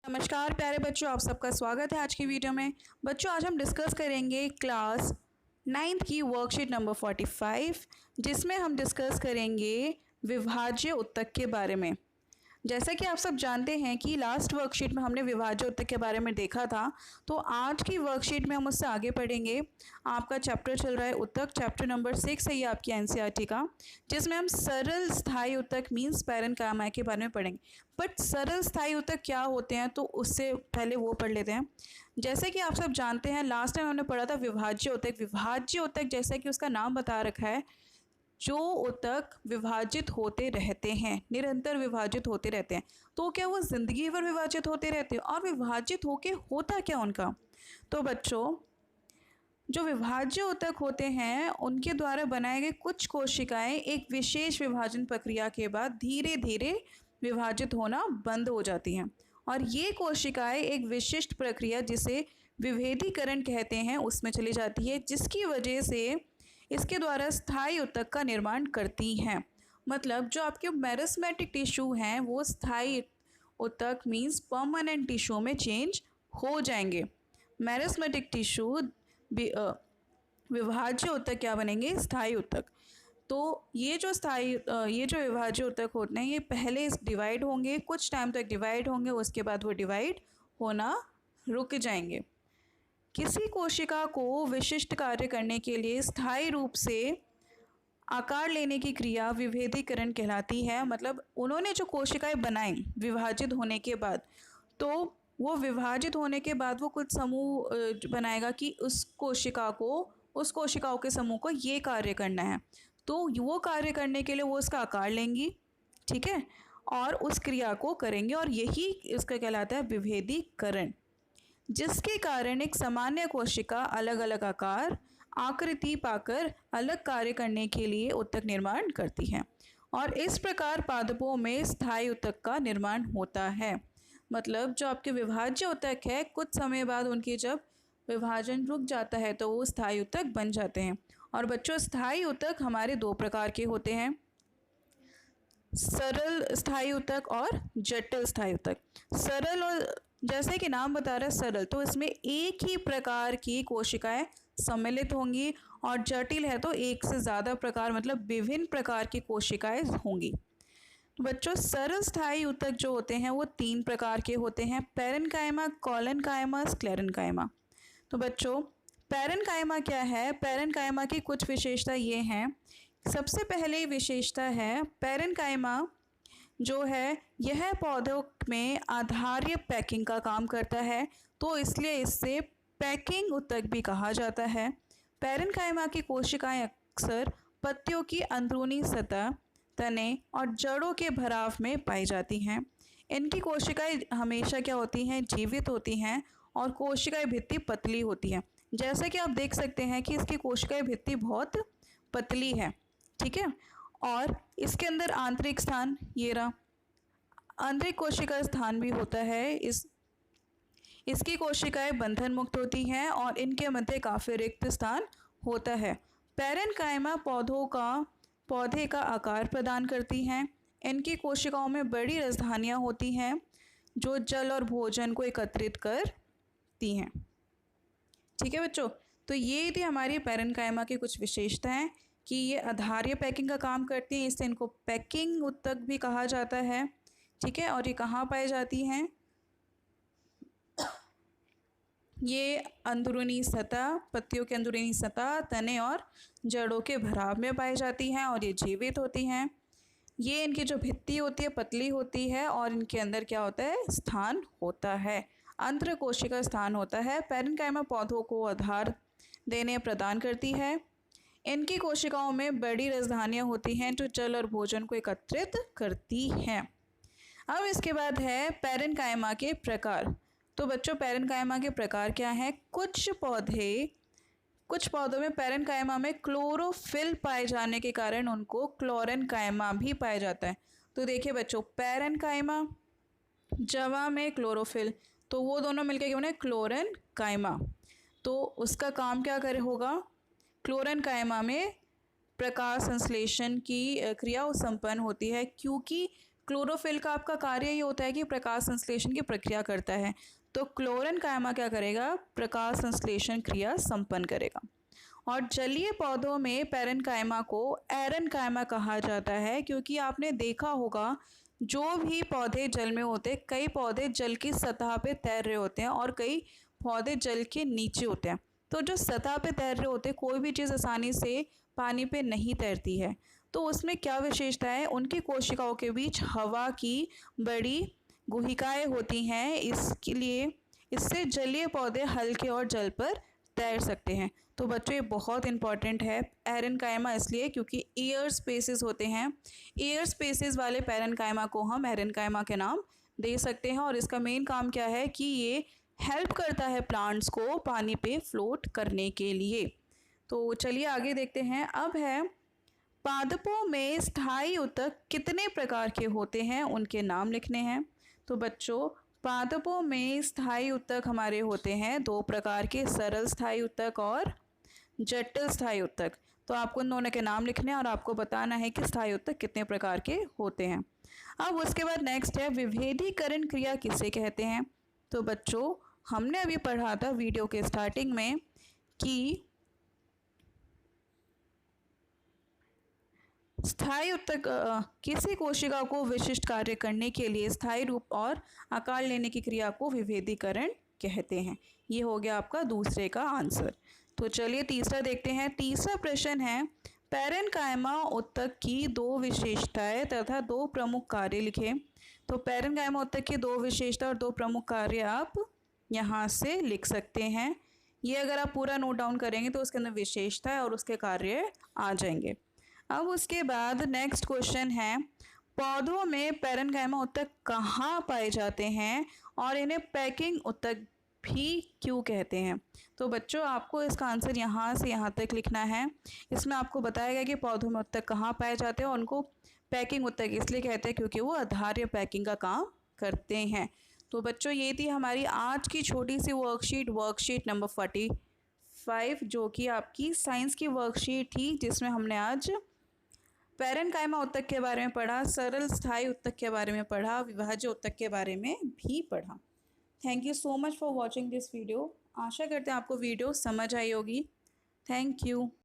नमस्कार प्यारे बच्चों, आप सबका स्वागत है आज की वीडियो में। बच्चों, आज हम डिस्कस करेंगे क्लास 9th की वर्कशीट नंबर 45, जिसमें हम डिस्कस करेंगे विभाज्य उत्तक के बारे में। जैसा कि आप सब जानते हैं कि लास्ट वर्कशीट में हमने विभाज्य उत्तक के बारे में देखा था, तो आज की वर्कशीट में हम उससे आगे पढ़ेंगे। आपका चैप्टर चल रहा है उत्तक, चैप्टर नंबर 6 है ये आपकी एनसीईआरटी का, जिसमें हम सरल स्थायी उत्तक मीन्स पैरेनकाइमा के बारे में पढ़ेंगे। बट सरल स्थायी उत्तक क्या होते हैं, तो उससे पहले वो पढ़ लेते हैं। जैसे कि आप सब जानते हैं, लास्ट टाइम हमने पढ़ा था विभाज्य उत्तक। विभाज्य उत्तक जैसा कि उसका नाम बता रखा है, जो उत्तक विभाजित होते रहते हैं, निरंतर विभाजित होते रहते हैं। तो क्या वो ज़िंदगी भर विभाजित होते रहते हैं? और विभाजित होके होता क्या उनका? तो बच्चों, जो विभाज्य उत्तक होते हैं उनके द्वारा बनाए गए कुछ कोशिकाएं एक विशेष विभाजन प्रक्रिया के बाद धीरे धीरे विभाजित होना बंद हो जाती हैं, और ये कोशिकाएं एक विशिष्ट प्रक्रिया जिसे विभेदीकरण कहते हैं उसमें चली जाती है, जिसकी वजह से इसके द्वारा स्थायी उत्तक का निर्माण करती हैं। मतलब जो आपके मेरिस्मेटिक टिश्यू हैं वो स्थायी उत्तक मीन्स परमानेंट टिश्यू में चेंज हो जाएंगे। मेरिस्मेटिक टिश्यू विभाज्य उत्तक क्या बनेंगे? स्थायी उत्तक। तो ये जो विभाज्य उत्तक होते हैं ये पहले डिवाइड होंगे, कुछ टाइम तक डिवाइड होंगे, उसके बाद वो डिवाइड होना रुक जाएंगे। किसी कोशिका को विशिष्ट कार्य करने के लिए स्थायी रूप से आकार लेने की क्रिया विभेदीकरण कहलाती है। मतलब उन्होंने जो कोशिकाएं बनाई विभाजित होने के बाद, तो वो विभाजित होने के बाद वो कुछ समूह बनाएगा कि उस कोशिकाओं के समूह को ये कार्य करना है, तो वो कार्य करने के लिए वो उसका आकार लेंगी, ठीक है, और उस क्रिया को करेंगे, और यही इसका कहलाता है विभेदीकरण, जिसके कारण एक सामान्य कोशिका अलग अलग आकार आकृति पाकर अलग कार्य करने के लिए उत्तक निर्माण करती है, और इस प्रकार पादपों में स्थायी उत्तक का निर्माण होता है। मतलब जो आपके विभाज्य उत्तक है, कुछ समय बाद उनकी जब विभाजन रुक जाता है तो वो स्थायी उत्तक बन जाते हैं। और बच्चों, स्थायी उत्तक हमारे दो प्रकार के होते हैं, सरल स्थायी उत्तक और जटिल स्थायी उत्तक। सरल, और जैसे कि नाम बता रहा है सरल, तो इसमें एक ही प्रकार की कोशिकाएं सम्मिलित होंगी, और जटिल है तो एक से ज़्यादा प्रकार मतलब विभिन्न प्रकार की कोशिकाएं होंगी। बच्चों, सरल स्थायी उत्तक जो होते हैं वो 3 प्रकार के होते हैं, पैरेनकाइमा, कॉलेनकाइमा, स्क्लेरेनकाइमा। तो बच्चों, पैरेनकाइमा क्या है? पैरेनकाइमा की कुछ विशेषता ये हैं। सबसे पहले विशेषता है, पैरेनकाइमा जो है यह पौधों में आधार्य पैकिंग का काम करता है, तो इसलिए इससे पैकिंग उत्तक भी कहा जाता है। पैरेनकाइमा की कोशिकाएं अक्सर पत्तियों की अंदरूनी सतह, तने और जड़ों के भराव में पाई जाती हैं। इनकी कोशिकाएं हमेशा क्या होती हैं? जीवित होती हैं, और कोशिकाएं भित्ति पतली होती है। जैसे कि आप देख सकते हैं कि इसकी कोशिकाएं भित्ति बहुत पतली है, ठीक है, और इसके अंदर आंतरिक स्थान ये रहा, आंतरिक कोशिका स्थान भी होता है। इसकी कोशिकाएं बंधन मुक्त होती हैं, और इनके मध्य काफ़ी रिक्त स्थान होता है। पैरेनकाइमा पौधे का आकार प्रदान करती हैं। इनकी कोशिकाओं में बड़ी राजधानियाँ होती हैं जो जल और भोजन को एकत्रित करती हैं। ठीक है बच्चों, तो ये थी हमारी पैरेनकाइमा की कुछ विशेषताएं कि ये आधार्य पैकिंग का काम करती हैं, इससे इनको पैकिंग उत्तक भी कहा जाता है, ठीक है। और ये कहाँ पाई जाती हैं? ये अंदरूनी सतह, पत्तियों के अंदरूनी सतह, तने और जड़ों के भराव में पाई जाती हैं, और ये जीवित होती हैं। ये इनकी जो भित्ति होती है पतली होती है, और इनके अंदर क्या होता है? स्थान होता है, अंतर कोशिका स्थान होता है। पैरेनकाइमा पौधों को आधार देने प्रदान करती है। इनकी कोशिकाओं में बड़ी राजधानियाँ होती हैं जो जल और भोजन को एकत्रित करती हैं। अब इसके बाद है पैरेनकाइमा के प्रकार। तो बच्चों, पैरेनकाइमा के प्रकार क्या हैं? कुछ पौधों में पैरेनकाइमा में क्लोरोफिल पाए जाने के कारण उनको क्लोरेनकाइमा भी पाया जाता है। तो देखिए बच्चों, पैरेनकाइमा, जवा में क्लोरोफिल, तो वो दोनों मिलकर क्या बने? क्लोरेनकाइमा। तो उसका काम क्या होगा? क्लोरेनकाइमा में प्रकाश संश्लेषण की क्रिया संपन्न होती है, क्योंकि क्लोरोफिल का आपका कार्य ये होता है कि प्रकाश संश्लेषण की प्रक्रिया करता है, तो क्लोरन कायमा क्या करेगा, प्रकाश संश्लेषण क्रिया संपन्न करेगा। और जलीय पौधों में पैरेन्काइमा को एरेन्काइमा कहा जाता है, क्योंकि आपने देखा होगा जो भी पौधे जल में होते हैं, कई पौधे जल की सतह पे तैर रहे होते हैं और कई पौधे जल के नीचे होते हैं। तो जो सतह पे तैर रहे होते हैं, कोई भी चीज़ आसानी से पानी पे नहीं तैरती है, तो उसमें क्या विशेषता है, उनकी कोशिकाओं के बीच हवा की बड़ी गुहिकाएँ होती हैं, इसके लिए इससे जलीय पौधे हल्के और जल पर तैर सकते हैं। तो बच्चों ये बहुत इंपॉर्टेंट है एरेन्काइमा, इसलिए क्योंकि एयर स्पेसेस होते हैं, एयर स्पेसेस वाले पैरेन्काइमा को हम एरेन्काइमा के नाम दे सकते हैं। और इसका मेन काम क्या है कि ये हेल्प करता है प्लांट्स को पानी पे फ्लोट करने के लिए। तो चलिए आगे देखते हैं। अब है पादपों में स्थायी ऊतक कितने प्रकार के होते हैं, उनके नाम लिखने हैं। तो बच्चों पादपों में स्थायी ऊतक हमारे होते हैं दो प्रकार के, सरल स्थायी ऊतक और जटिल स्थायी ऊतक। तो आपको इन दोनों के नाम लिखने हैं और आपको बताना है कि स्थायी ऊतक कितने प्रकार के होते हैं। अब उसके बाद नेक्स्ट है विभेदीकरण क्रिया किसे कहते हैं। तो बच्चों हमने अभी पढ़ा था वीडियो के स्टार्टिंग में कि स्थायी ऊतक किसी कोशिका को विशिष्ट कार्य करने के लिए स्थायी रूप और आकार लेने की क्रिया को विभेदीकरण कहते हैं। ये हो गया आपका दूसरे का आंसर। तो चलिए तीसरा देखते हैं। तीसरा प्रश्न है पैरेन्काइमा ऊतक की दो विशेषताएं तथा दो प्रमुख कार्य लिखें। तो पैरेन्काइमा ऊतक की दो विशेषता और दो प्रमुख कार्य आप यहाँ से लिख सकते हैं। ये अगर आप पूरा नोट डाउन करेंगे तो उसके अंदर विशेषता है और उसके कार्य आ जाएंगे। अब उसके बाद नेक्स्ट क्वेश्चन है पौधों में पैरेन्काइमा ऊतक कहाँ पाए जाते हैं और इन्हें पैकिंग ऊतक भी क्यों कहते हैं। तो बच्चों आपको इसका आंसर यहाँ से यहाँ तक लिखना है। इसमें आपको बताया गया कि पौधों में ऊतक कहाँ पाए जाते हैं और उनको पैकिंग ऊतक इसलिए कहते हैं क्योंकि वो आधार या पैकिंग का काम करते हैं। तो बच्चों ये थी हमारी आज की छोटी सी वर्कशीट नंबर 45, जो कि आपकी साइंस की वर्कशीट थी, जिसमें हमने आज पैरेन्काइमा ऊतक के बारे में पढ़ा, सरल स्थायी ऊतक के बारे में पढ़ा, विभाज्य ऊतक के बारे में भी पढ़ा। Thank you so much for watching this video. आशा करते हैं आपको वीडियो समझ आई होगी। Thank you.